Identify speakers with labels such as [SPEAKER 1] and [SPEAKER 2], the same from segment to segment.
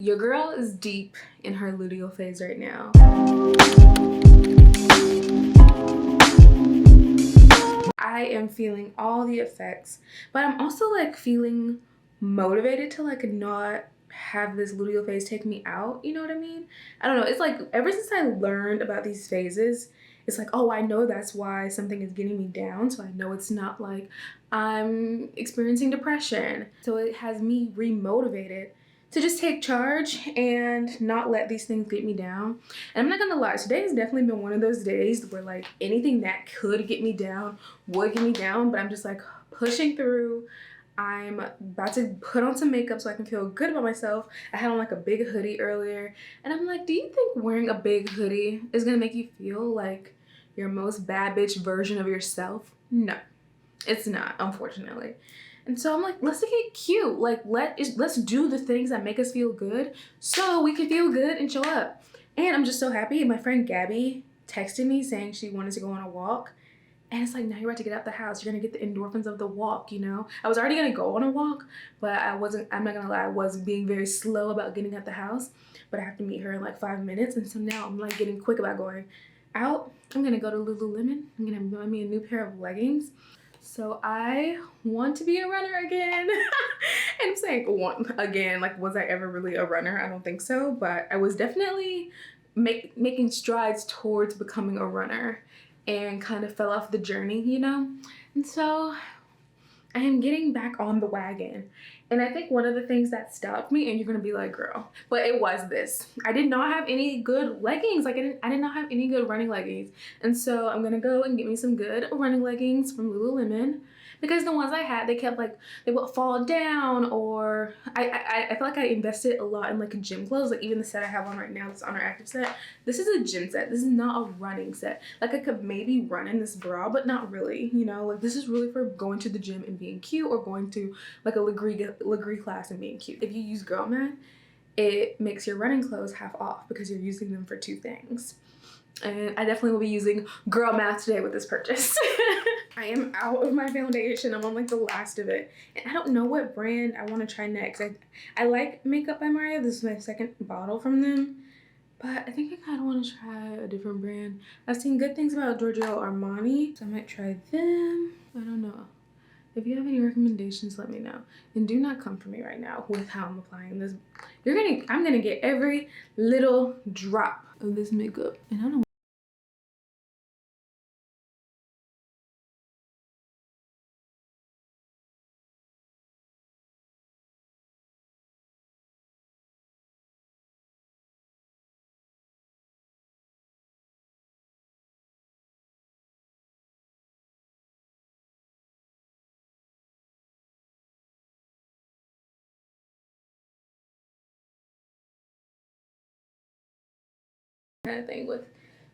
[SPEAKER 1] Your girl is deep in her luteal phase right now. I am feeling all the effects, but I'm also like feeling motivated to like not have this luteal phase take me out. You know what I mean? I don't know. It's like ever since I learned about these phases, it's like, oh, I know that's why something is getting me down. So I know it's not like I'm experiencing depression. So it has me remotivated to just take charge and not let these things get me down. And I'm not gonna lie, today has definitely been one of those days where like anything that could get me down would get me down, but I'm just like pushing through. I'm about to put on some makeup so I can feel good about myself. I had on like a big hoodie earlier, and I'm like, do you think wearing a big hoodie is gonna make you feel like your most bad bitch version of yourself? No, it's not, unfortunately. And so I'm like, let's get cute. Like, let's do the things that make us feel good so we can feel good and show up. And I'm just so happy. My friend Gabby texted me saying she wanted to go on a walk. And it's like, now you're about to get out the house. You're gonna get the endorphins of the walk, you know? I was already gonna go on a walk, but I'm not gonna lie, I was being very slow about getting out the house. But I have to meet her in like 5 minutes. And so now I'm like getting quick about going out. I'm gonna go to Lululemon. I'm gonna buy me a new pair of leggings. So I want to be a runner again. And I'm saying want again, like was I ever really a runner? I don't think so, but I was definitely making strides towards becoming a runner and kind of fell off the journey, you know? And so I am getting back on the wagon. And I think one of the things that stopped me, and you're gonna be like, girl, but it was this. I did not have any good leggings. Like I did not have any good running leggings. And so I'm gonna go and get me some good running leggings from Lululemon, because the ones I had, they kept like, they would fall down, or I feel like I invested a lot in like gym clothes. Like even the set I have on right now, this Honor Active set, this is a gym set. This is not a running set. Like I could maybe run in this bra, but not really, you know? Like this is really for going to the gym and being cute, or going to like a Lagree class and being cute. If you use girl math, it makes your running clothes half off because you're using them for two things. And I definitely will be using girl math today with this purchase. I am out of my foundation. I'm on like the last of it. And I don't know what brand I want to try next. I like Makeup by Mario. This is my second bottle from them. But I think I kind of want to try a different brand. I've seen good things about Giorgio Armani, so I might try them. I don't know. If you have any recommendations, let me know. And do not come for me right now with how I'm applying this. I'm gonna get every little drop of this makeup. And I don't know. Kind of thing with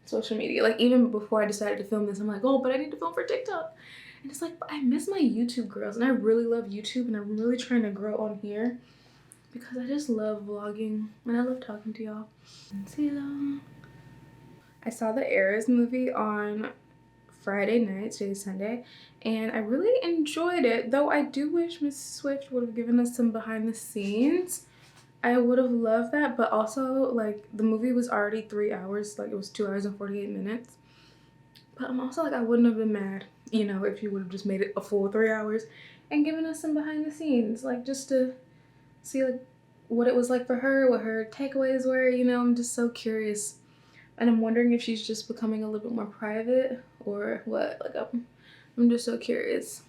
[SPEAKER 1] social media. Like even before I decided to film this, I'm like, oh, but I need to film for TikTok. And it's like, but I miss my YouTube girls, and I really love YouTube, and I'm really trying to grow on here because I just love vlogging and I love talking to y'all. I saw the Eras movie on Friday night, today's Sunday, and I really enjoyed it, though I do wish Miss Swift would have given us some behind the scenes. I would have loved that, but also like the movie was already 3 hours, like it was 2 hours and 48 minutes. But I'm also like, I wouldn't have been mad, you know, if you would have just made it a full 3 hours and given us some behind the scenes, like just to see like what it was like for her, what her takeaways were, you know. I'm just so curious. And I'm wondering if she's just becoming a little bit more private or what. Like I'm just so curious.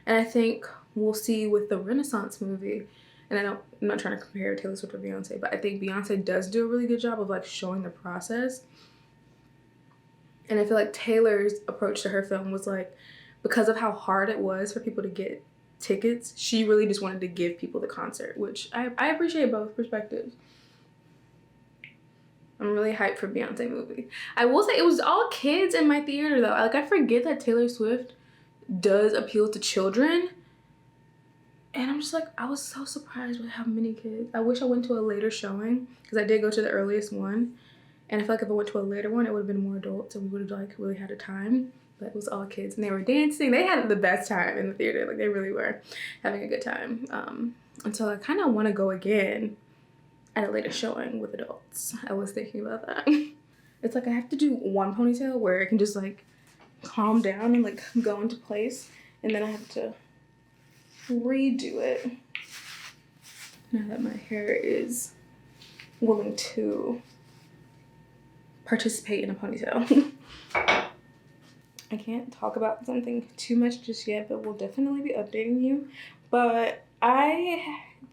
[SPEAKER 1] And I think we'll see with the Renaissance movie, and I'm not trying to compare Taylor Swift or Beyonce, but I think Beyonce does do a really good job of like showing the process. And I feel like Taylor's approach to her film was like, because of how hard it was for people to get tickets, she really just wanted to give people the concert, which I appreciate both perspectives. I'm really hyped for Beyonce movie. I will say it was all kids in my theater though. Like I forget that Taylor Swift does appeal to children. And I'm just like, I was so surprised with how many kids. I wish I went to a later showing because I did go to the earliest one. And I feel like if I went to a later one, it would have been more adults and we would have like really had a time. But it was all kids and they were dancing. They had the best time in the theater. Like they really were having a good time. And so I kind of want to go again. at a later showing with adults. I was thinking about that. It's like I have to do one ponytail where it can just like calm down and like go into place, and then I have to redo it now that my hair is willing to participate in a ponytail. I can't talk about something too much just yet, but we'll definitely be updating you. But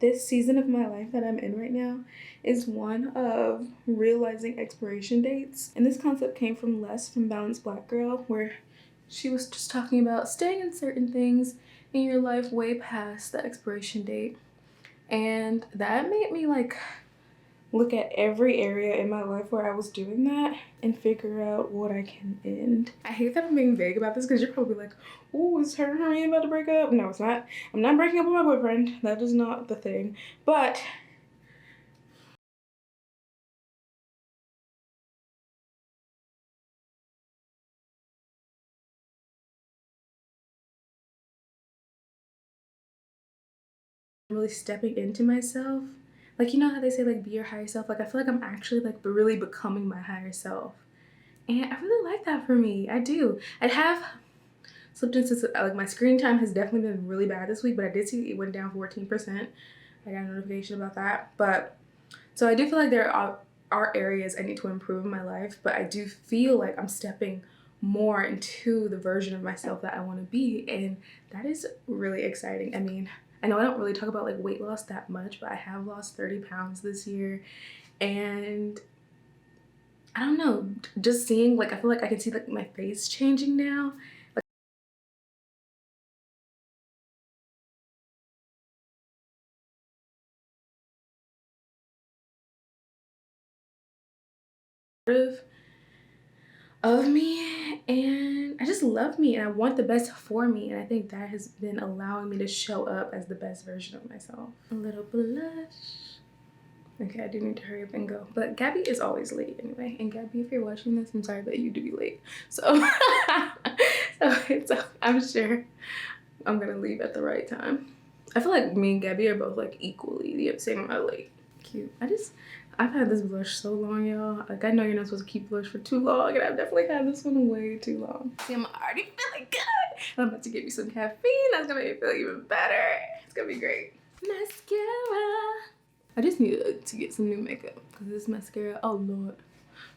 [SPEAKER 1] this season of my life that I'm in right now is one of realizing expiration dates. And this concept came from Les from Balanced Black Girl, where she was just talking about staying in certain things in your life way past the expiration date. And that made me like look at every area in my life where I was doing that and figure out what I can end. I hate that I'm being vague about this because you're probably like, oh, is her and me about to break up? No, it's not. I'm not breaking up with my boyfriend. That is not the thing. But I'm really stepping into myself. Like, you know how they say like be your higher self? Like, I feel like I'm actually like really becoming my higher self. And I really like that for me. I do. I'd have slipped into, like, my screen time has definitely been really bad this week, but I did see it went down 14%. I got a notification about that. But so I do feel like there are areas I need to improve in my life, but I do feel like I'm stepping more into the version of myself that I want to be, and that is really exciting. I mean, I know I don't really talk about like weight loss that much, but I have lost 30 pounds this year, and I don't know, just seeing, like, I feel like I can see like my face changing now. Of me, and I just love me and I want the best for me, and I think that has been allowing me to show up as the best version of myself. A little blush. Okay, I do need to hurry up and go, but Gabby is always late anyway, and Gabby, if you're watching this, I'm sorry that you do be late, so I'm sure I'm gonna leave at the right time. I feel like me and Gabby are both like equally the same amount late. Cute. I've had this blush so long, y'all. Like, I know you're not supposed to keep blush for too long, and I've definitely had this one way too long. See, I'm already feeling good. I'm about to give you some caffeine. That's gonna make me feel even better. It's gonna be great. Mascara. I just need to get some new makeup because this mascara, oh Lord.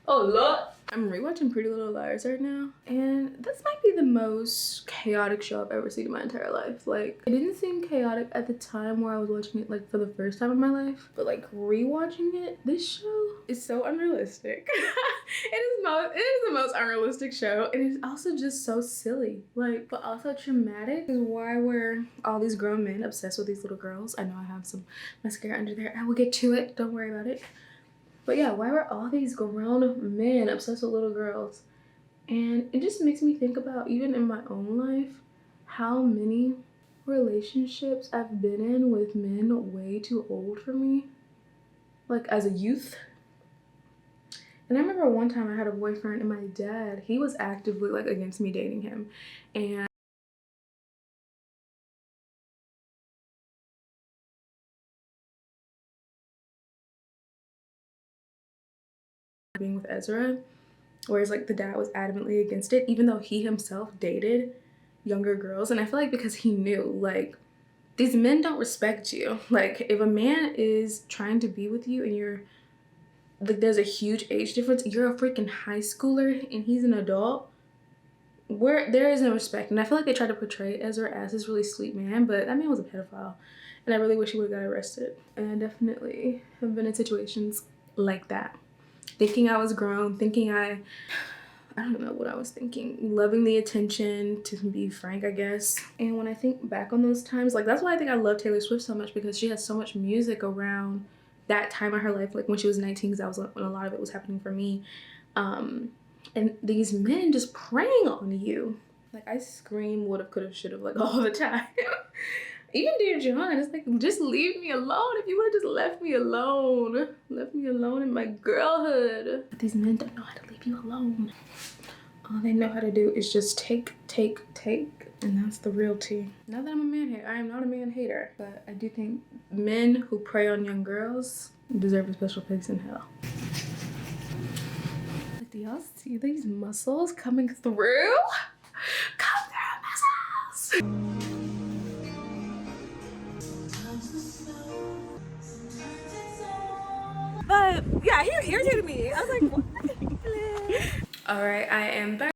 [SPEAKER 1] Oh Lord. I'm rewatching Pretty Little Liars right now, and this might be the most chaotic show I've ever seen in my entire life. Like, it didn't seem chaotic at the time where I was watching it like for the first time in my life, but like rewatching it, this show is so unrealistic. It is the most unrealistic show, and it's also just so silly, like, but also traumatic. Is why were all these grown men obsessed with these little girls? I know I have some mascara under there. I will get to it. Don't worry about it. But yeah, why were all these grown men obsessed with little girls? And it just makes me think about, even in my own life, how many relationships I've been in with men way too old for me, like as a youth. And I remember one time I had a boyfriend, and my dad, he was actively like against me dating him. And being with Ezra, whereas like the dad was adamantly against it, even though he himself dated younger girls. And I feel like because he knew, like, these men don't respect you. Like, if a man is trying to be with you and you're like, there's a huge age difference, you're a freaking high schooler and he's an adult, where there is no respect. And I feel like they tried to portray Ezra as this really sweet man, but that man was a pedophile, and I really wish he would have got arrested. And I definitely have been in situations like that, thinking I was grown, thinking I don't know what I was thinking. Loving the attention, to be frank, I guess. And when I think back on those times, like, that's why I think I love Taylor Swift so much, because she has so much music around that time of her life, like when she was 19, because that was when a lot of it was happening for me. And these men just preying on you. Like, I scream would've, could've, should've, like, all the time. Even Dear John, it's like, just leave me alone. If you would've just left me alone in my girlhood. But these men don't know how to leave you alone. All they know how to do is just take, and that's the real tea. Not that I'm a man hater, I am not a man hater, but I do think men who prey on young girls, You deserve a special place in hell. Like, do y'all see these muscles coming through? Come through, muscles!
[SPEAKER 2] But yeah, he irritated me. I was like, what?
[SPEAKER 1] All right, I am back.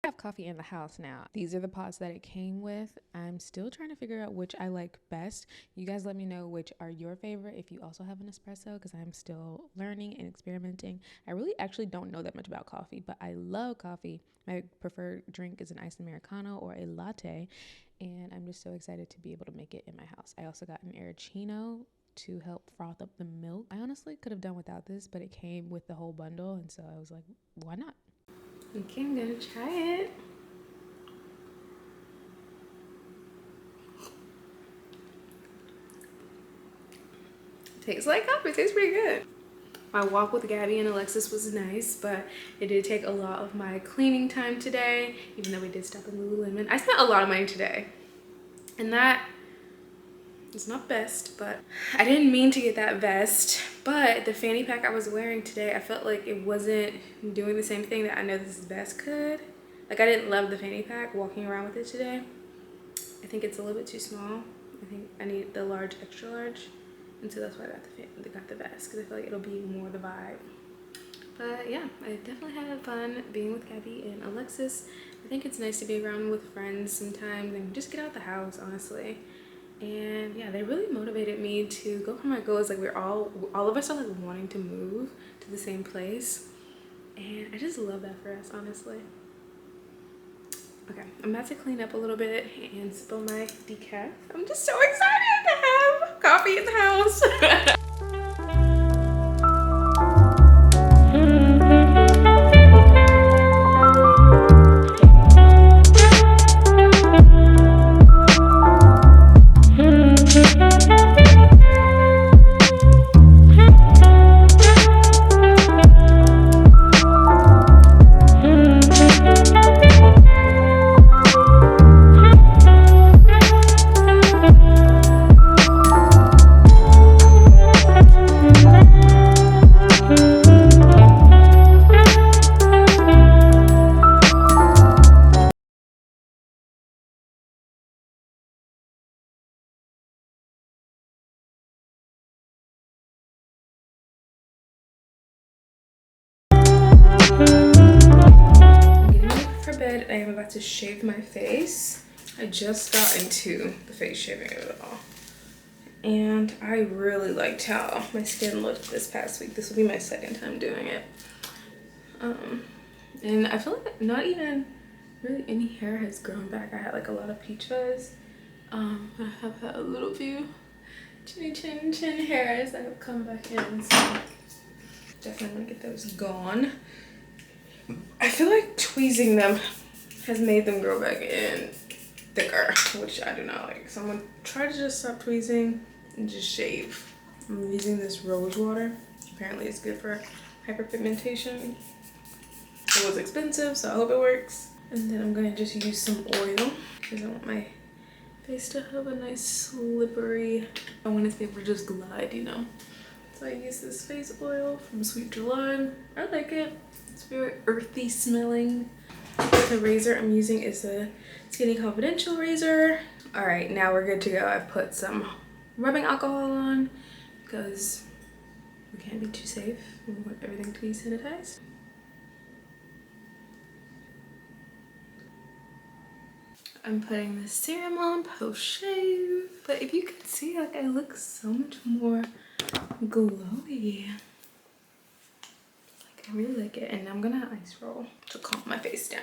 [SPEAKER 3] I have coffee in the house now. These are the pots that it came with. I'm still trying to figure out which I like best. You guys let me know which are your favorite if you also have an espresso, because I'm still learning and experimenting. I really actually don't know that much about coffee, but I love coffee. My preferred drink is an iced Americano or a latte, and I'm just so excited to be able to make it in my house. I also got an Arancino to help froth up the milk. I honestly could have done without this, but it came with the whole bundle, and so I was like, why not?
[SPEAKER 1] Okay, I'm gonna try it. Tastes like coffee, tastes pretty good. My walk with Gabby and Alexis was nice, but it did take a lot of my cleaning time today, even though we did stop in Lululemon. I spent a lot of money today, and that is not best, but I didn't mean to get that vest, but the fanny pack I was wearing today, I felt like it wasn't doing the same thing that I know this vest could. Like, I didn't love the fanny pack walking around with it today. I think it's a little bit too small. I think I need the large, extra large. And so that's why I got the vest, because I feel like it'll be more the vibe. But yeah, I definitely had fun being with Gabby and Alexis. I think it's nice to be around with friends sometimes and just get out the house, honestly. And yeah, they really motivated me to go for my goals. Like, all of us are like wanting to move to the same place. And I just love that for us, honestly. Okay, I'm about to clean up a little bit and spill my decaf. I'm just so excited to have coffee in the house. For bed, I am about to shave my face. I just got into the face shaving of it all, and I really liked how my skin looked this past week. This will be my second time doing it, and I feel like not even really any hair has grown back. I had like a lot of peach fuzz. I have had a little few chin hairs that have come back in, so definitely want to get those gone. I feel like tweezing them has made them grow back in thicker, which I do not like. So I'm gonna try to just stop tweezing and just shave. I'm using this rose water. Apparently it's good for hyperpigmentation. It was expensive, so I hope it works. And then I'm gonna just use some oil because I want my face to have a nice slippery, I want it to be able to just glide, you know. So I use this face oil from Sweet July. I like it. It's very earthy smelling. The razor I'm using is the Skinny Confidential razor. All right, now we're good to go. I've put some rubbing alcohol on because we can't be too safe. We want everything to be sanitized. I'm putting the serum on post shave, but if you can see, like, I look so much more glowy. Like, I really like it, and I'm gonna ice roll to calm my face down.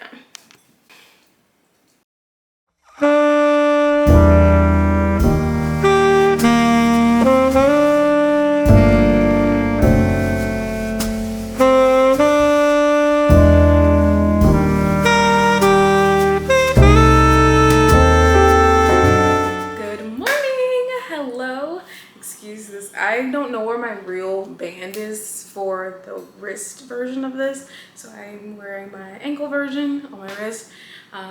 [SPEAKER 1] I don't know where my real band is for the wrist version of this, so I'm wearing my ankle version on my wrist.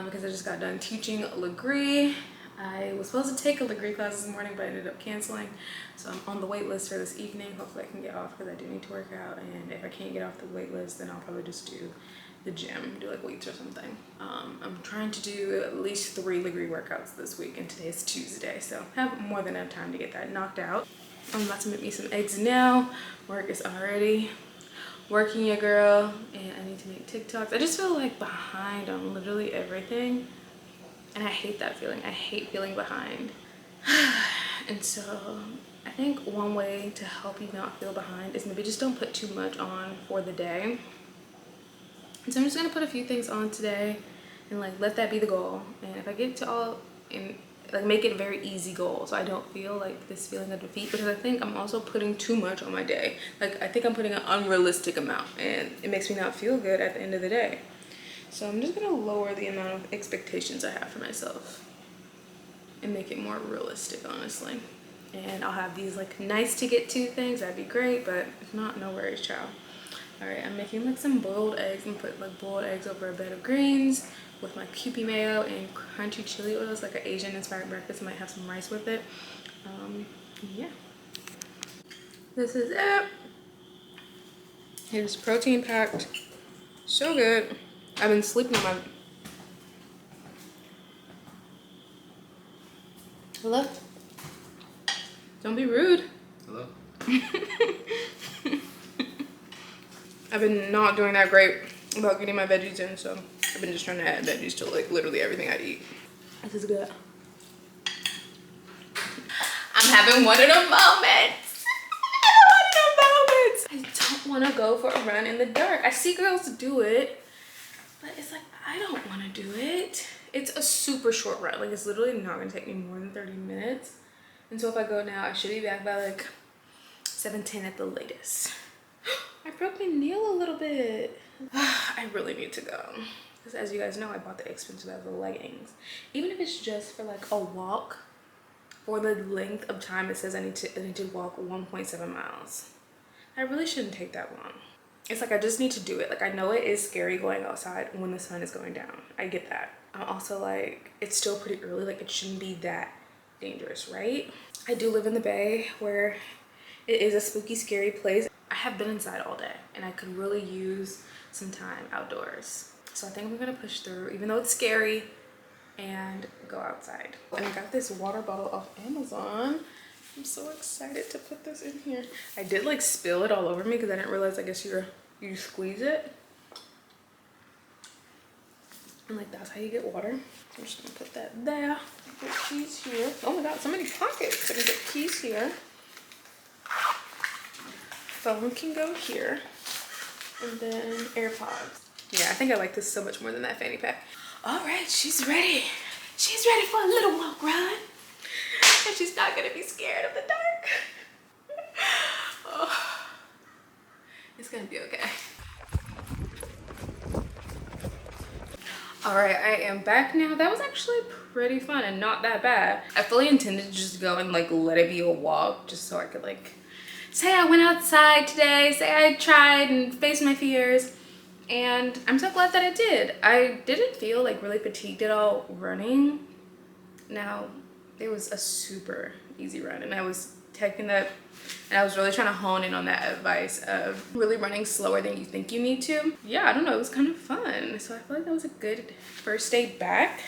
[SPEAKER 1] because I just got done teaching Lagree. I was supposed to take a Lagree class this morning, but I ended up canceling. So I'm on the wait list for this evening. Hopefully I can get off because I do need to work out. And if I can't get off the wait list, then I'll probably just do the gym, do like weights or something. I'm trying to do at least 3 Lagree workouts this week, and today is Tuesday, so I have more than enough time to get that knocked out. I'm about to make me some eggs now. Work is already working, your girl, and I need to make TikToks. I just feel like behind on literally everything, and I hate that feeling. I hate feeling behind. And so I think one way to help you not feel behind is maybe just don't put too much on for the day. And so I'm just gonna put a few things on today and like let that be the goal. And if I get to all in, like make it a very easy goal so I don't feel like this feeling of defeat, because I think I'm also putting too much on my day. Like I think I'm putting an unrealistic amount and it makes me not feel good at the end of the day. So I'm just gonna lower the amount of expectations I have for myself and make it more realistic, honestly. And I'll have these like nice to get to things, that'd be great, but if not, no worries, child. All right, I'm making like some boiled eggs and put like boiled eggs over a bed of greens with my Kewpie mayo and crunchy chili oils, like an Asian inspired breakfast. I might have some rice with it. Yeah. This is it. It is protein packed. So good. I've been sleeping on my... Hello? Don't be rude.
[SPEAKER 4] Hello?
[SPEAKER 1] I've been not doing that great about getting my veggies in, so I've been just trying to add veggies to like literally everything I eat. This is good. I'm having one of them moments. I don't want to go for a run in the dark. I see girls do it, but it's like, I don't want to do it. It's a super short run. Like it's literally not going to take me more than 30 minutes. And so if I go now, I should be back by like 7:10 at the latest. I broke my nail a little bit. I really need to go. Because as you guys know, I bought the expensive ass leggings. Even if it's just for like a walk, for the length of time it says I need to walk 1.7 miles. I really shouldn't take that long. It's like I just need to do it. Like I know it is scary going outside when the sun is going down. I get that. I'm also like, it's still pretty early. Like it shouldn't be that dangerous, right? I do live in the Bay where it is a spooky, scary place. I have been inside all day and I could really use some time outdoors. So I think I'm gonna push through, even though it's scary, and go outside. And I got this water bottle off Amazon. I'm so excited to put this in here. I did like spill it all over me because I didn't realize, I guess you squeeze it. And like that's how you get water. So I'm just gonna put that there. Put keys here. Oh my god, so many pockets. I can get keys here. Phone can go here. And then AirPods. Yeah, I think I like this so much more than that fanny pack. All right, she's ready. She's ready for a little walk run. And she's not gonna be scared of the dark. Oh, it's gonna be okay. All right, I am back now. That was actually pretty fun and not that bad. I fully intended to just go and like let it be a walk just so I could like say I went outside today, say I tried and faced my fears. And I'm so glad that I did. I didn't feel like really fatigued at all running. Now, it was a super easy run and I was taking that, and I was really trying to hone in on that advice of really running slower than you think you need to. Yeah, I don't know, it was kind of fun. So I feel like that was a good first day back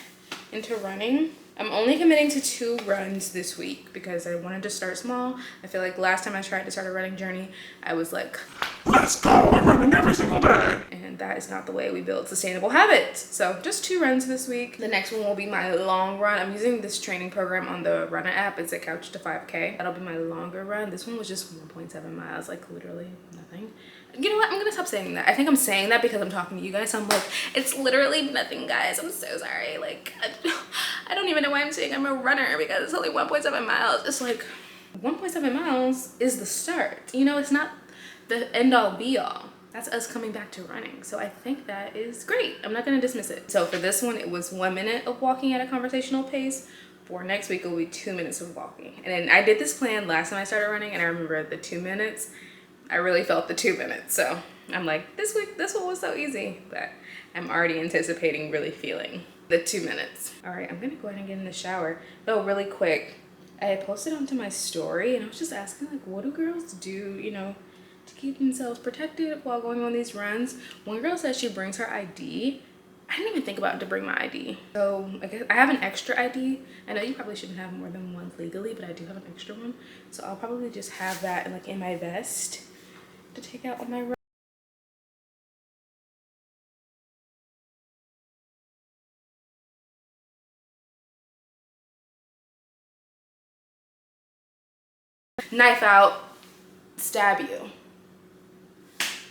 [SPEAKER 1] into running. I'm only committing to 2 runs this week because I wanted to start small. I feel like last time I tried to start a running journey, I was like, let's go, I'm running every single day. And that is not the way we build sustainable habits. So just 2 runs this week. The next one will be my long run. I'm using this training program on the Runner app. It's a Couch to 5K. That'll be my longer run. This one was just 1.7 miles, like literally nothing. You know what? I'm gonna stop saying that. I think I'm saying that because I'm talking to you guys. So I'm like, it's literally nothing, guys. I'm so sorry. Like, I don't even know why I'm saying I'm a runner because it's only 1.7 miles. It's like 1.7 miles is the start. You know, it's not the end all be all. That's us coming back to running. So I think that is great. I'm not gonna dismiss it. So for this one, it was 1 minute of walking at a conversational pace. For next week, it will be 2 minutes of walking. And then I did this plan last time I started running and I remember the 2 minutes. I really felt the 2 minutes. So I'm like, this week, this one was so easy, but I'm already anticipating really feeling The 2 minutes. All right, I'm gonna go ahead and get in the shower. Though really quick, I had posted onto my story and I was just asking like, what do girls do, you know, to keep themselves protected while going on these runs? One girl said she brings her ID. I didn't even think about to bring my ID. So I guess I have an extra ID. I know you probably shouldn't have more than one legally, but I do have an extra one. So I'll probably just have that like in my vest to take out on my run. Knife out, stab you.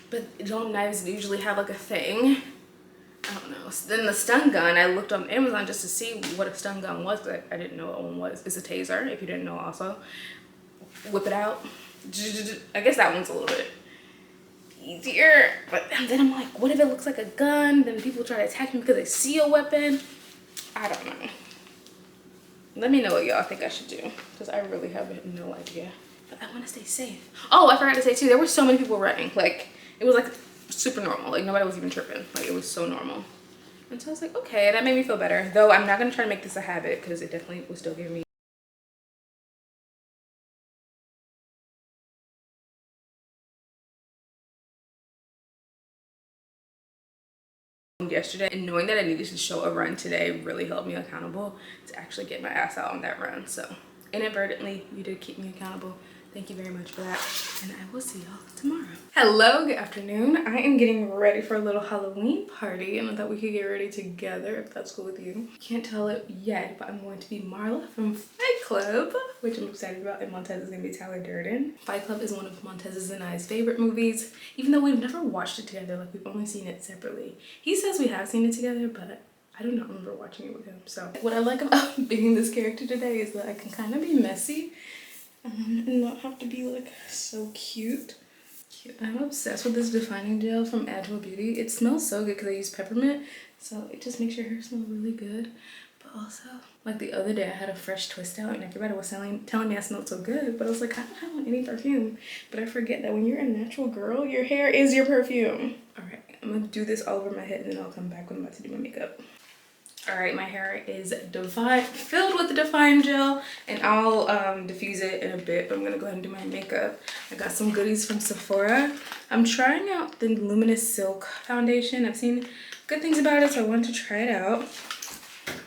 [SPEAKER 1] But don't knives usually have like a thing? I don't know. So then the stun gun, I looked on Amazon just to see what a stun gun was, but I didn't know what one was. It's a taser, if you didn't know also. Whip it out. I guess that one's a little bit easier. But then I'm like, what if it looks like a gun? Then people try to attack me because they see a weapon. I don't know. Let me know what y'all think I should do, because I really have no idea. But I want to stay safe. Oh, I forgot to say too, there were so many people running. Like, it was like super normal. Like, nobody was even tripping. Like, it was so normal. And so I was like, okay, that made me feel better. Though I'm not going to try to make this a habit, because it definitely was still giving me yesterday, and knowing that I needed to show a run today really held me accountable to actually get my ass out on that run. So inadvertently, you did keep me accountable. Thank you very much for that, and I will see y'all tomorrow. Hello, good afternoon. I am getting ready for a little Halloween party, and I thought we could get ready together if that's cool with you. Can't tell it yet, but I'm going to be Marla from Fight Club, which I'm excited about, and Montez is gonna be Tyler Durden. Fight Club is one of Montez's and I's favorite movies, even though we've never watched it together. Like, we've only seen it separately. He says we have seen it together, but I do not remember watching it with him. So what I like about being this character today is that I can kind of be messy and not have to be like so cute. I'm obsessed with this defining gel from Agile Beauty. It smells so good because I use peppermint, so it just makes your hair smell really good. But also, like the other day I had a fresh twist out and everybody was telling me I smelled so good, but I was like, I don't have on any perfume. But I forget that when you're a natural girl, your hair is your perfume. All right, I'm gonna do this all over my head and then I'll come back when I'm about to do my makeup. All right, my hair is filled with the Define Gel, and I'll diffuse it in a bit, but I'm gonna go ahead and do my makeup. I got some goodies from Sephora. I'm trying out the Luminous Silk foundation. I've seen good things about it, so I wanted to try it out.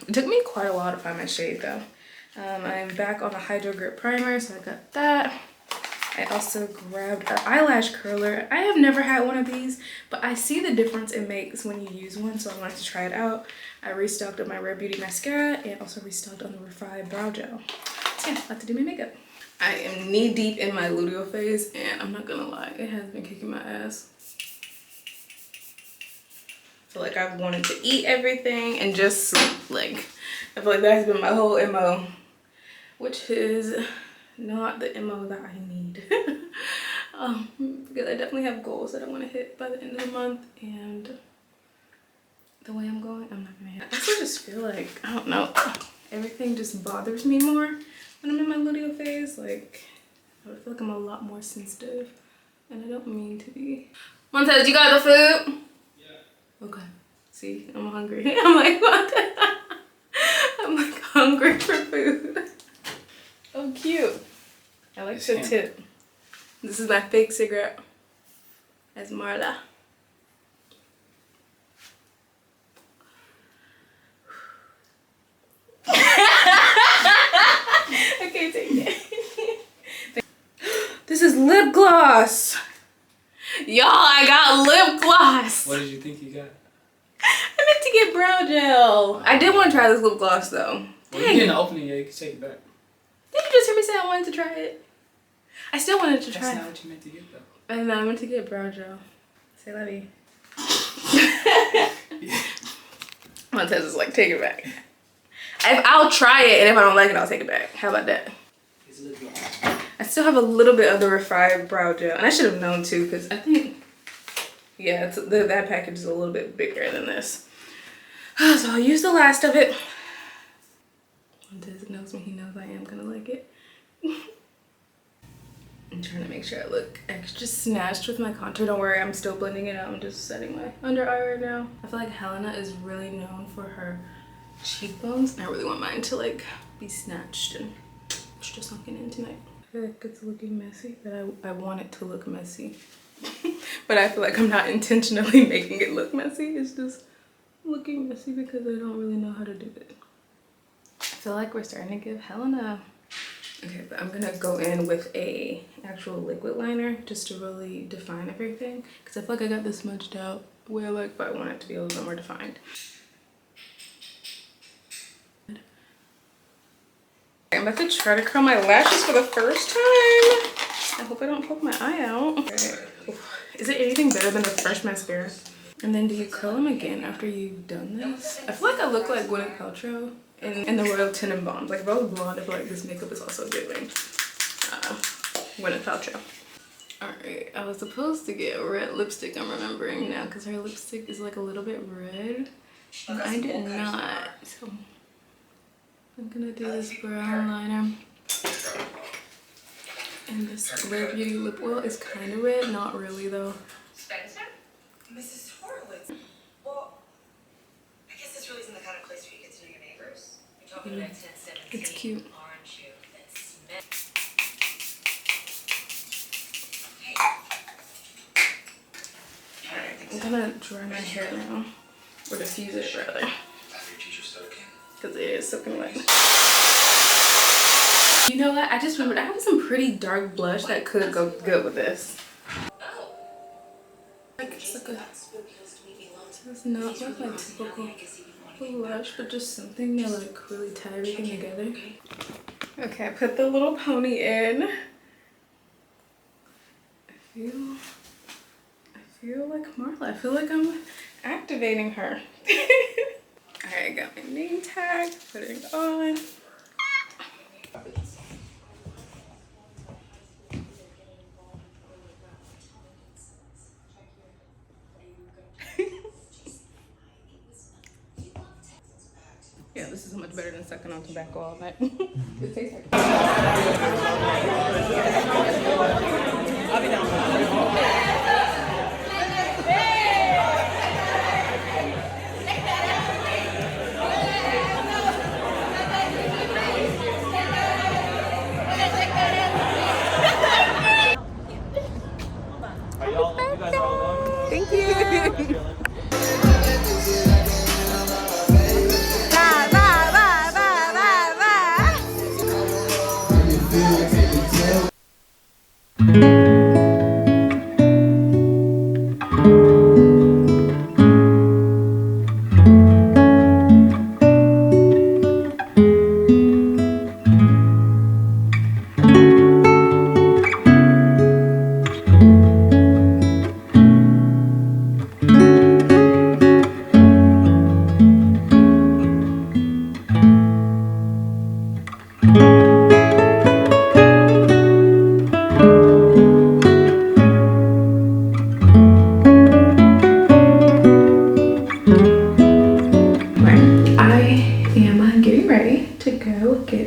[SPEAKER 1] It took me quite a while to find my shade though. I'm back on the Hydro Grip Primer, so I got that. I also grabbed an eyelash curler. I have never had one of these, but I see the difference it makes when you use one, so I wanted to try it out. I restocked on my Rare Beauty mascara and also restocked on the Refi brow gel. So yeah, about to do my makeup. I am knee deep in my luteal phase, and I'm not gonna lie, it has been kicking my ass. I feel like I've wanted to eat everything and just sleep. Like, I feel like that has been my whole MO, which is not the MO that I need. Because I definitely have goals that I want to hit by the end of the month, and the way I'm going, I'm not gonna hit. I also just feel like, I don't know, everything just bothers me more when I'm in my luteal phase. Like, I feel like I'm a lot more sensitive, and I don't mean to be. Montez, you got the food? Yeah. Okay. See, I'm hungry. I'm like, what? I'm like hungry for food. Oh, cute. I like the tip. This is my fake cigarette. As Marla. I can't take it. This is lip gloss. Y'all, I got lip gloss.
[SPEAKER 4] What did you think you got?
[SPEAKER 1] I meant to get brow gel. I did want to try this lip gloss though.
[SPEAKER 4] Well, you didn't open it yet. You can take it back.
[SPEAKER 1] Did you just hear me say I wanted to try it? I still wanted to try
[SPEAKER 4] That's
[SPEAKER 1] it.
[SPEAKER 4] not what you meant to get though.
[SPEAKER 1] I know, I meant to get brow gel. Say la vie. Montez is like, take it back. I'll try it, and if I don't like it, I'll take it back. How about that?
[SPEAKER 4] It's a little bit.
[SPEAKER 1] I still have a little bit of the Refi brow gel, and I should have known too, because I think, yeah, that package is a little bit bigger than this. So I'll use the last of it. Montez knows me, he knows I am gonna like it. I'm trying to make sure I look extra snatched with my contour. Don't worry, I'm still blending it out. I'm just setting my under eye right now. I feel like Helena is really known for her cheekbones, and I really want mine to like be snatched and just sunken in tonight. I feel like it's looking messy, but I want it to look messy. But I feel like I'm not intentionally making it look messy. It's just looking messy because I don't really know how to do it. I feel like we're starting to give Helena. Okay, but I'm gonna go in with a actual liquid liner just to really define everything, because I feel like I got this smudged out the way I like, but I want it to be a little bit more defined. I'm about to try to curl my lashes for the first time. I hope I don't poke my eye out. Okay. Is it anything better than a fresh mascara? And then do you curl them again after you've done this? I feel like I look like Gwyneth Paltrow in the Royal Tenenbaums. Like if I was blonde, I feel like this makeup is also giving Gwyneth Paltrow. Alright, I was supposed to get red lipstick, I'm remembering now, because her lipstick is like a little bit red. And I did not. So I'm gonna do this brown liner. And this Rare Beauty lip oil is kind of red, not really though.
[SPEAKER 5] Spencer? Mrs. Horowitz. Well, I guess this really isn't the kind of place where you get to know your neighbors. You're talking about 1017.
[SPEAKER 1] It's cute.
[SPEAKER 5] Aren't you? That's Smith.
[SPEAKER 1] Alright, I'm gonna dry my hair now. Or diffuse it rather. Because it is soaking wet. You know what? I just remembered I have some pretty dark blush that could go good with this. Like it's like a, it's not like my typical blush, but just something to like really tie everything together. Okay, I put the little pony in. I feel like Marla. I feel like I'm activating her. Alright, I got my name tag, putting it on. Yeah, this is much better than sucking on tobacco all night. It tastes like I'll be down.
[SPEAKER 2] Thank you.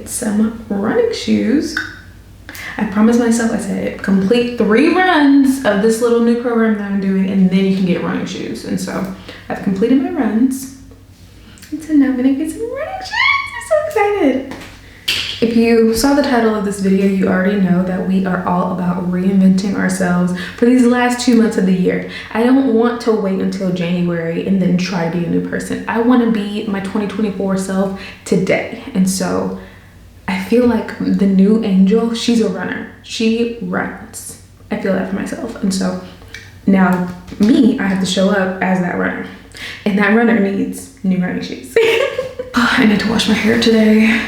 [SPEAKER 2] Some running shoes. I promised myself, I said, complete 3 runs of this little new program that I'm doing, and then you can get running shoes. And so I've completed my runs. And so now I'm gonna get some running shoes. I'm so excited. If you saw the title of this video, you already know that we are all about reinventing ourselves for these last 2 months of the year. I don't want to wait until January and then try to be a new person. I want to be my 2024 self today. And so I feel like the new Angel, she's a runner. She runs. I feel that for myself. And so now me, I have to show up as that runner. And that runner needs new running shoes. I need to wash my hair today.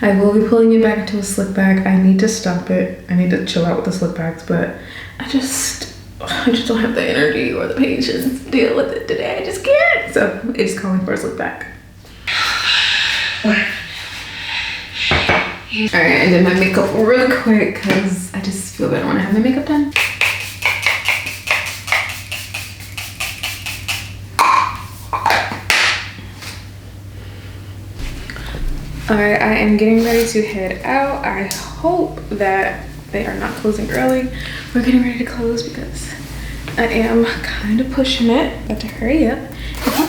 [SPEAKER 2] I will be pulling it back into a slick back. I need to stop it. I need to chill out with the slick backs, but I just don't have the energy or the patience to deal with it today. I just can't. So it's calling for a slick back. All right, I did my makeup real quick because I just feel better when I have my makeup done. All right, I am getting ready to head out. I hope that they are not closing early. We're getting ready to close because I am kind of pushing it. Got to hurry up.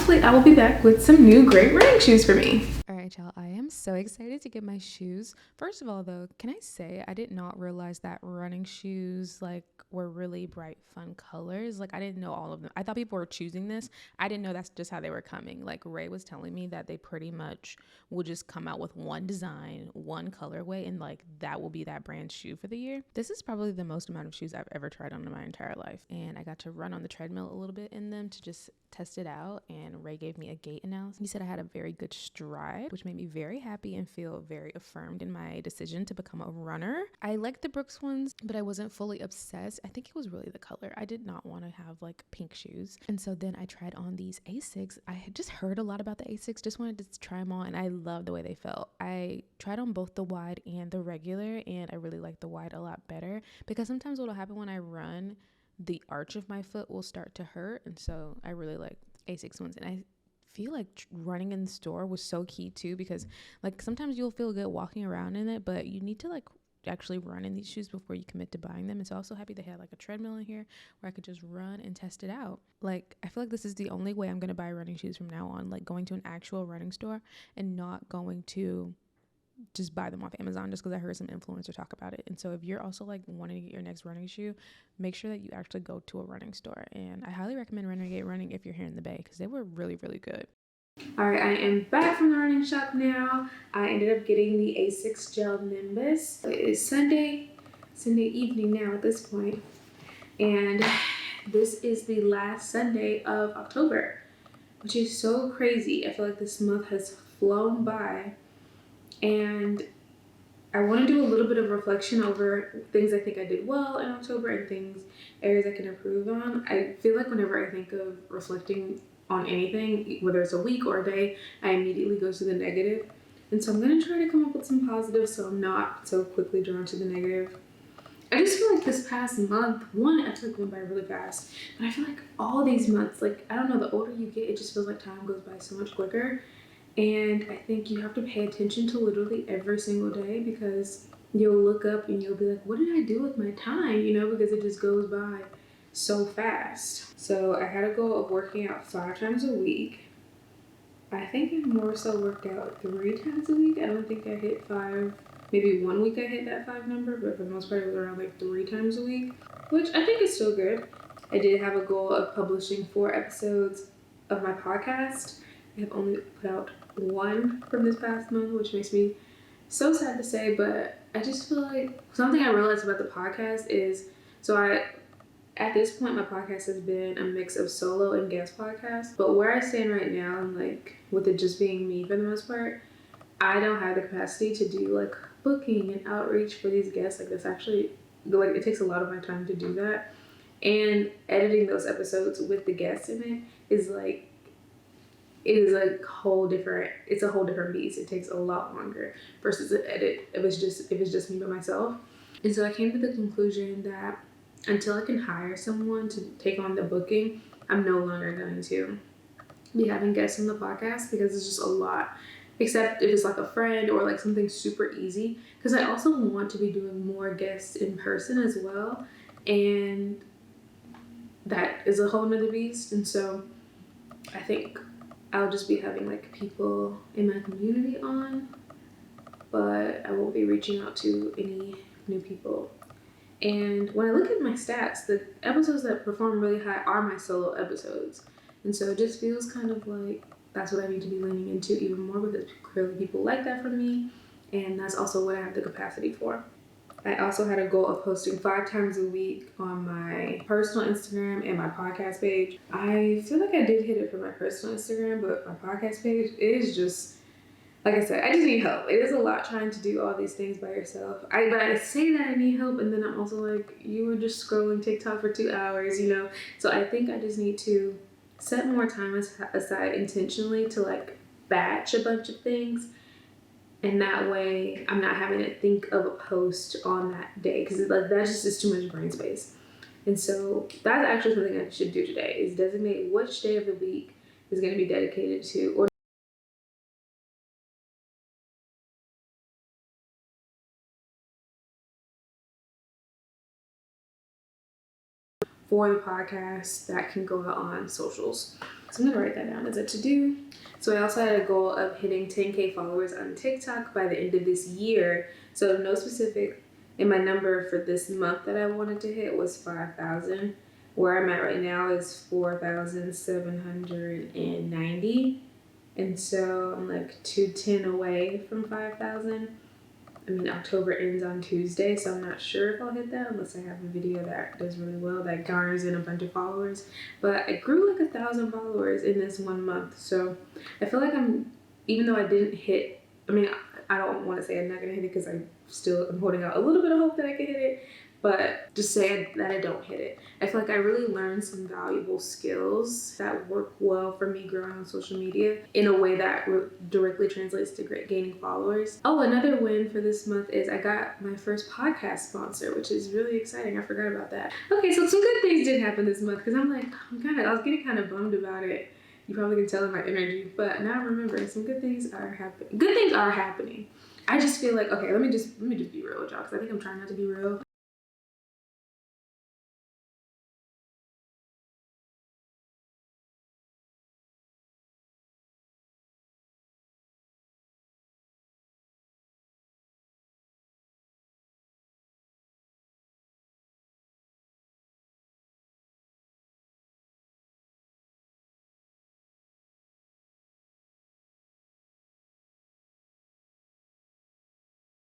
[SPEAKER 2] hopefully I will be back with some new great running shoes for me.
[SPEAKER 3] All right, y'all, I am so excited to get my shoes. First of all, though, can I say I did not realize that running shoes like were really bright, fun colors. Like I didn't know all of them. I thought people were choosing this. I didn't know that's just how they were coming. Like Ray was telling me that they pretty much will just come out with one design, one colorway, and like that will be that brand shoe for the year. This is probably the most amount of shoes I've ever tried on in my entire life. And I got to run on the treadmill a little bit in them to just test it out, and Ray gave me a gait analysis. He said I had a very good stride, which made me very happy and feel very affirmed in my decision to become a runner. I liked the Brooks ones, but I wasn't fully obsessed. I think it was really the color. I did not want to have like pink shoes. And so then I tried on these Asics. I had just heard a lot about the Asics, just wanted to try them on, and I loved the way they felt. I tried on both the wide and the regular, and I really liked the wide a lot better, because sometimes what will happen when I run, the arch of my foot will start to hurt, and so I really like Asics ones. And I feel like running in the store was so key too, because like sometimes you'll feel good walking around in it, but you need to like actually run in these shoes before you commit to buying them. And so I was so happy they had like a treadmill in here where I could just run and test it out. Like I feel like this is the only way I'm going to buy running shoes from now on, like going to an actual running store and not going to just buy them off Amazon just because I heard some influencer talk about it. And so if you're also like wanting to get your next running shoe, make sure that you actually go to a running store. And I highly recommend Renegade Running if you're here in the Bay, because they were really, really good.
[SPEAKER 2] All right, I am back from the running shop now. I ended up getting the Asics Gel Nimbus. It is Sunday evening now at this point. And this is the last Sunday of October, which is so crazy. I feel like this month has flown by. And I want to do a little bit of reflection over things I think I did well in October and areas I can improve on. I feel like whenever I think of reflecting on anything, whether it's a week or a day, I immediately go to the negative. And so I'm going to try to come up with some positives so I'm not so quickly drawn to the negative. I just feel like this past month, I feel like went by really fast, but I feel like all these months, like, I don't know, the older you get, it just feels like time goes by so much quicker. And I think you have to pay attention to literally every single day, because you'll look up and you'll be like, what did I do with my time? Because it just goes by so fast. So I had a goal of working out 5 times a week. I think I more so worked out 3 times a week. I don't think I hit 5. Maybe one week I hit that 5 number, but for the most part it was around like 3 times a week, which I think is still good. I did have a goal of publishing 4 episodes of my podcast. I have only put out 1 from this past month, which makes me so sad to say, but I just feel like something I realized about the podcast is, at this point, my podcast has been a mix of solo and guest podcasts, but where I stand right now, and like with it just being me for the most part, I don't have the capacity to do like booking and outreach for these guests. Like that's actually, like it takes a lot of my time to do that, and editing those episodes with the guests in it is like, it's a whole different beast. It takes a lot longer versus an edit if it's just me by myself. And so I came to the conclusion that until I can hire someone to take on the booking, I'm no longer going to be having guests on the podcast, because it's just a lot, except if it's like a friend or like something super easy, because I also want to be doing more guests in person as well, and that is a whole nother beast. And so I think I'll just be having like people in my community on, but I won't be reaching out to any new people. And when I look at my stats, the episodes that perform really high are my solo episodes. And so it just feels kind of like that's what I need to be leaning into even more, because clearly people like that from me, and that's also what I have the capacity for. I also had a goal of posting 5 times a week on my personal Instagram and my podcast page. I feel like I did hit it for my personal Instagram, but my podcast page, it is just, like I said, I just need help. It is a lot trying to do all these things by yourself. But I say that I need help, and then I'm also like, you were just scrolling TikTok for 2 hours, So I think I just need to set more time aside intentionally to like batch a bunch of things. And that way I'm not having to think of a post on that day, because like that's just too much brain space. And so that's actually something I should do today, is designate which day of the week is going to be dedicated to, or for the podcast that can go out on socials.
[SPEAKER 1] So I'm gonna write that down as a to-do. So I also had a goal of hitting 10K followers on TikTok by the end of this year. So no specific, and my number for this month that I wanted to hit was 5,000. Where I'm at right now is 4,790. And so I'm like 210 away from 5,000. I mean, October ends on Tuesday, so I'm not sure if I'll hit that unless I have a video that does really well, that garners in a bunch of followers. But I grew like 1,000 followers in this 1 month. So I feel like even though I didn't hit, I mean, I don't want to say I'm not going to hit it because I'm holding out a little bit of hope that I can hit it. But just say that I don't hit it. I feel like I really learned some valuable skills that work well for me growing on social media in a way that directly translates to gaining followers. Oh, another win for this month is I got my first podcast sponsor, which is really exciting. I forgot about that. Okay, so some good things did happen this month because I was getting kind of bummed about it. You probably can tell in my energy, but now I'm remembering some good things are happening. Good things are happening. I just feel like, okay, let me just be real with y'all because I think I'm trying not to be real.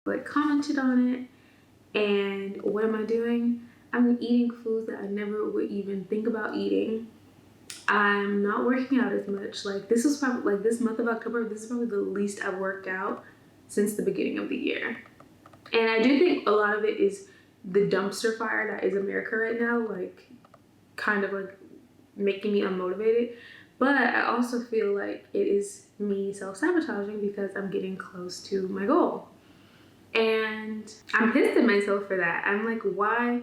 [SPEAKER 1] Like commented on it, and what am I doing? I'm eating foods that I never would even think about eating. I'm not working out as much. Like this was probably like this month of October, this is probably the least I've worked out since the beginning of the year. And I do think a lot of it is the dumpster fire that is America right now, like kind of like making me unmotivated. But I also feel like it is me self-sabotaging because I'm getting close to my goal. And I'm pissed at myself for that. I'm like, why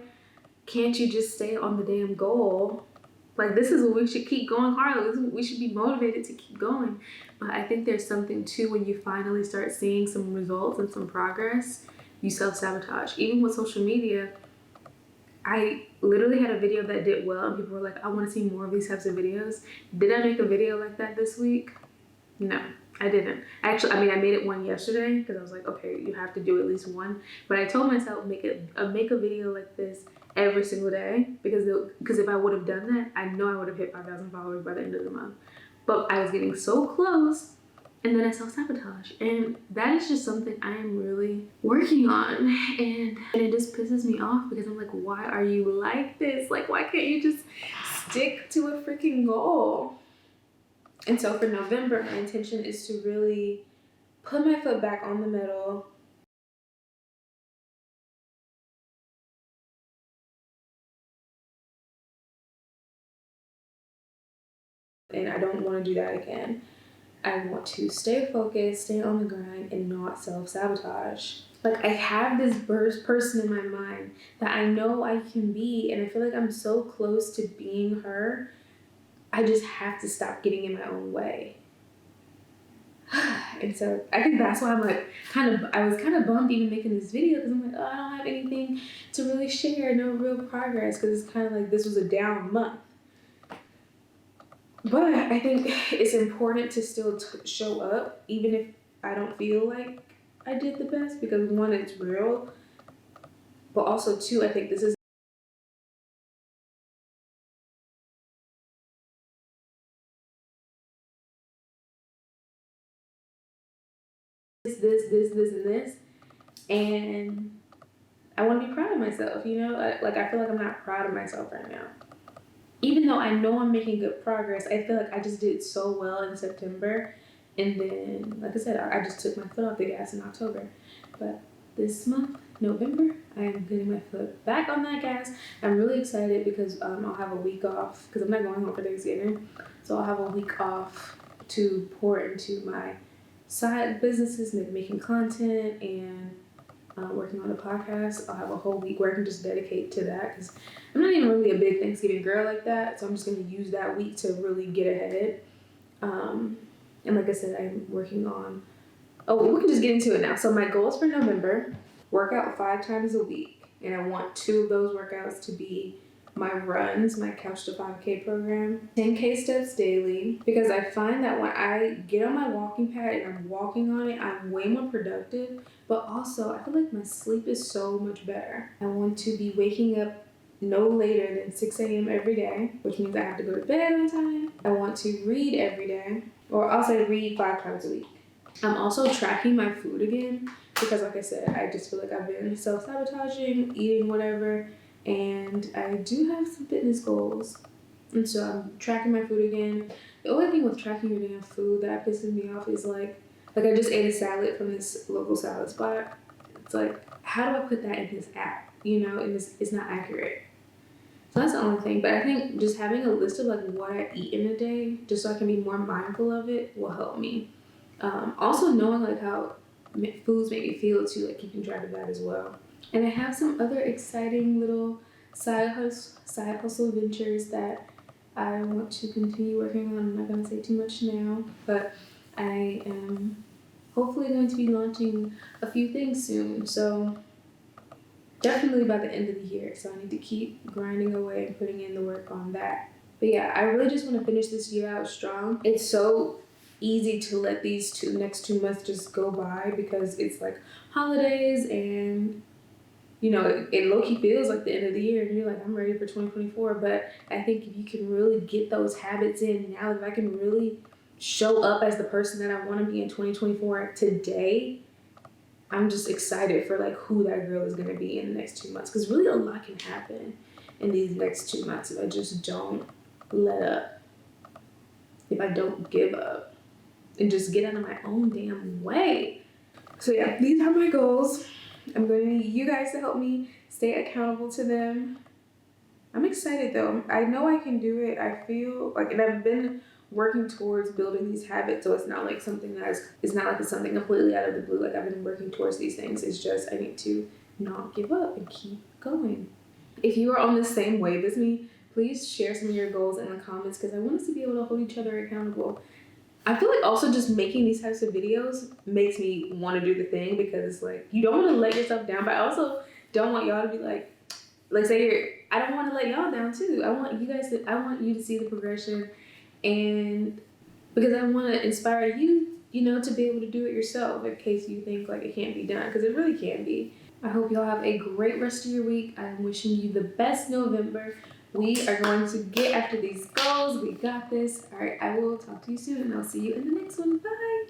[SPEAKER 1] can't you just stay on the damn goal? Like, this is what we should keep going hard. We should be motivated to keep going. But I think there's something too when you finally start seeing some results and some progress, you self-sabotage. Even with social media, I literally had a video that did well and people were like, I want to see more of these types of videos. Did I make a video like that this week? No, I didn't. Actually, I made it one yesterday because I was like, okay, you have to do at least one. But I told myself make a video like this every single day because if I would have done that, I know I would have hit 5,000 followers by the end of the month. But I was getting so close, and then I self-sabotage, and that is just something I am really working on, and it just pisses me off because I'm like, why are you like this? Like, why can't you just stick to a freaking goal? And so for November, my intention is to really put my foot back on the metal. And I don't want to do that again. I want to stay focused, stay on the grind, and not self-sabotage. Like, I have this person in my mind that I know I can be, and I feel like I'm so close to being her. I just have to stop getting in my own way. And so I think that's why I'm like I was kind of bummed even making this video because I'm like, oh, I don't have anything to really share, no real progress, because it's kind of like this was a down month. But I think it's important to still show up even if I don't feel like I did the best, because one, it's real, but also two, I think this is this, and I want to be proud of myself, you know? I feel like I'm not proud of myself right now. Even though I know I'm making good progress, I feel like I just did so well in September, and then, like I said, I just took my foot off the gas in October. But this month, November, I am getting my foot back on that gas. I'm really excited because I'll have a week off, because I'm not going home for Thanksgiving, so I'll have a week off to pour into my side businesses, making content, and working on the podcast. I'll have a whole week where I can just dedicate to that, because I'm not even really a big Thanksgiving girl like that, so I'm just going to use that week to really get ahead. And like I said, I'm working on, we can just get into it now. So my goals for November, work out 5 times a week, and I want 2 of those workouts to be my runs, my Couch to 5K program, 10K steps daily, because I find that when I get on my walking pad and I'm walking on it, I'm way more productive, but also I feel like my sleep is so much better. I want to be waking up no later than 6 a.m. every day, which means I have to go to bed on time. I want to read every day, or I'll say read 5 times a week. I'm also tracking my food again because, like I said, I just feel like I've been self-sabotaging, eating whatever, and I do have some fitness goals. And so I'm tracking my food again. The only thing with tracking your damn food that pisses me off is like I just ate a salad from this local salad spot. It's like, how do I put that in this app? You know, and it's not accurate. So that's the only thing. But I think just having a list of like what I eat in a day, just so I can be more mindful of it, will help me. Also knowing like how foods make me feel too, like keeping track of that as well. And I have some other exciting little side hustle ventures that I want to continue working on. I'm not gonna say too much now, but I am hopefully going to be launching a few things soon. So definitely by the end of the year. So I need to keep grinding away and putting in the work on that. But yeah, I really just want to finish this year out strong. It's so easy to let these next 2 months just go by because it's like holidays and you know it low-key feels like the end of the year and you're like, I'm ready for 2024. But I think if you can really get those habits in now, if I can really show up as the person that I want to be in 2024 today, I'm just excited for like who that girl is going to be in the next 2 months, because really a lot can happen in these next 2 months if I just don't let up, if I don't give up and just get out of my own damn way. So yeah, these are my goals. I'm going to need you guys to help me stay accountable to them. I'm excited though. I know I can do it. I feel like, and I've been working towards building these habits, so it's not like something it's not like it's something completely out of the blue. Like I've been working towards these things. It's just I need to not give up and keep going. If you are on the same wave as me, please share some of your goals in the comments because I want us to be able to hold each other accountable. I feel like also just making these types of videos makes me want to do the thing, because it's like you don't want to let yourself down, but I also don't want y'all to be like say I don't want to let y'all down too. I want you to see the progression, and because I want to inspire you, you know, to be able to do it yourself in case you think like it can't be done, because it really can be. I hope y'all have a great rest of your week. I'm wishing you the best November. We are going to get after these goals. We got this. All right, I will talk to you soon, and I'll see you in the next one. Bye.